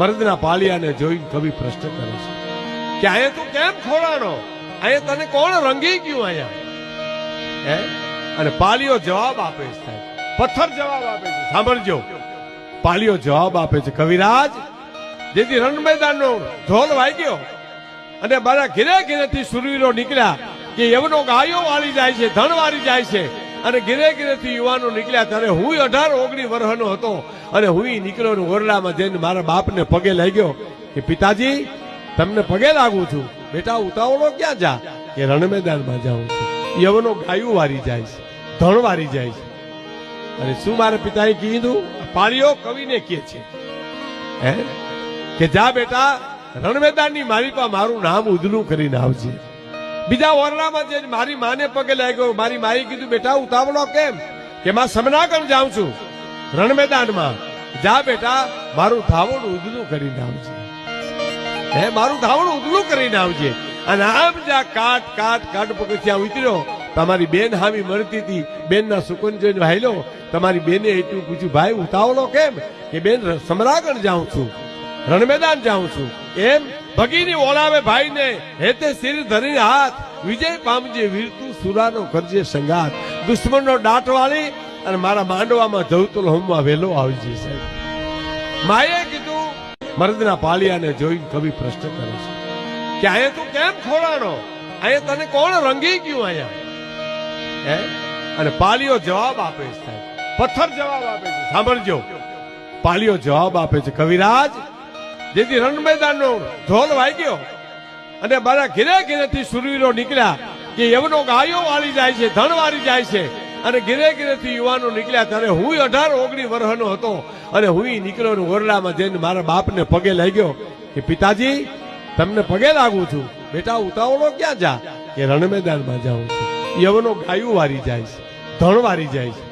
મર્દના પાલિયાને જોઈ કવિ પ્રશ્ન કરે છે કે અહીંયા તું કેમ ખોળાનો, અહીંયા તને કોણ રંગી ગયું અહીંયા હે? અને પાલિયો જવાબ આપે છે સાહેબ, પથ્થર જવાબ આપે છે. સાંભળજો, પાલિયો જવાબ આપે છે, કવિરાજ જેથી રણ મેદાનનો ઢોલ વાગ્યો અને મારા ઘેરે ઘેરેથી સુરવીરો નીકળ્યા કે યવનો ગાયો વાળી જાય છે, ધન વાળી જાય છે, અને ઘેરે ઘેરેથી યુવાનો નીકળ્યા ત્યારે હું 18-19 વર્ષનો હતો અને હું નીકળ્યો ઓરડામાં જઈને મારા બાપને પગે લાગ્યો કે પિતાજી તમને પગે લાગુ છું, બેટા ઉતાવળો ક્યાં જા? કે રણ મેદાનમાં જાઉં છું. યવનો ગાયું વાળી જાય છે, ધણ વાળી જાય છે. અને શું મારા પિતાએ કીધું? પાળીઓ કવિને કહે છે હે કે જા બેટા રણ મેદાનની મારી પાસે મારું નામ ઉજળું કરીને આવજે. બીજા ઓરડામાં જઈને મારી માને પગે લાગ્યો. મારી માએ કીધું બેટા ઉતાવળો કેમ? કે માં સમનાગઢ જાઉં છું રણ મેદાનમાં. જા બેટા મારું ધાવણ ઉજળું કરીને આવજે, હે મારું ધાવણ ઉજળું કરીને આવજે. અને આમ જા કાટ કાટ કાટ પગથિયા ઉતર્યો. તમારી બેન હામી મળતી હતી, બેનના સુકન જોઈને વાયલો. તમારી બેને એટલું પૂછ્યું ભાઈ ઉતાવળો કેમ? કે બેન સમરાગઢ જાઉં છું, રણ મેદાન જાઉં છું. એમ ભગીની ઓળાવે ભાઈને, હેતે શિર ધરીને હાથ, વિજય પામજે વીરતું સુરાનો કરજે સંગાત. દુશ્મનનો દાટ વાળી અને મારા માંડવામાં જવતુલ હોમમાં વેલો આવજે સાહેબ. માએ કીધું, મર્દના પાલિયાને જોઈ કવિ પ્રશ્ન કરે છે કે અહીંયા તું કેમ ખોળાનો, અહીંયા તને કોણ રંગી ગયું અહીંયા હે? અને પાલિયો જવાબ આપે છે સાહેબ, પથ્થર જવાબ આપે છે. સાંભળજો, પાલિયો જવાબ આપે છે, કવિરાજ જેથી રણ મેદાનનો ઢોલ વાગ્યો અને મારા ઘેરે ઘેરેથી સુરવીરો નીકળ્યા કે યવનો ગાયો વાળી જાય છે, ધન વાળી જાય છે, અને ઘેરે ઘેરેથી યુવાનો નીકળ્યા ત્યારે હું 18-19 વર્ષનો હતો અને હું નીકળ્યો ઓરડામાં જઈને મારા બાપને પગે લાગ્યો કે પિતાજી તમને પગે લાગુ છું, બેટા ઉતાવળો ક્યાં જા? કે રણ મેદાનમાં જાઉં છું. યવનો ગાયું વાળી જાય છે, ધણ વાળી જાય છે.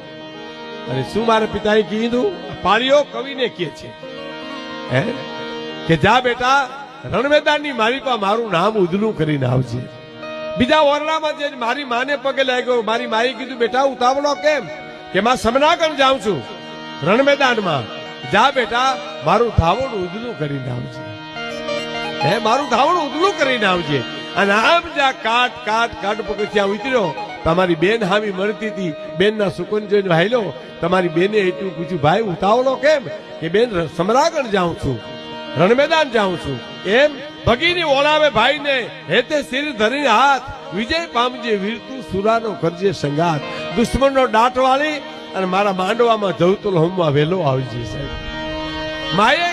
અને શું મારા પિતાએ કીધું? પાળીઓ કવિને કહે છે હે કે જા બેટા રણ મેદાનની મારી પાસે મારું નામ ઉજળું કરીને આવજે. બીજા ઓરડામાં જઈને મારી માને પગે લાગ્યો. મારી માએ કીધું બેટા ઉતાવળો કેમ? કે માં સમનાગઢ જાઉં છું રણ મેદાનમાં. જા બેટા મારું ધાવણ ઉજળું કરીને આવજે, હે મારું ધાવણ ઉજળું કરીને આવજે. અને આમ જા કાટ કાટ કાટ પગથિયા ઉતર્યો. તમારી બેન હામી મળતી હતી, બેનના સુકન જોઈને વાયલો. તમારી બેને એટલું પૂછ્યું ભાઈ ઉતાવળો કેમ? કે બેન સમરાગઢ જાઉં છું, રણ મેદાન જાઉં છું. એમ ભગીની ઓળાવે ભાઈને, હેતે શિર ધરીને હાથ, વિજય પામજે વીરતું સુરાનો કરજે સંગાત. દુશ્મનનો દાટ વાળી અને મારા માંડવામાં જવતુલ હોમમાં વેલો આવજે સાહેબ. માએ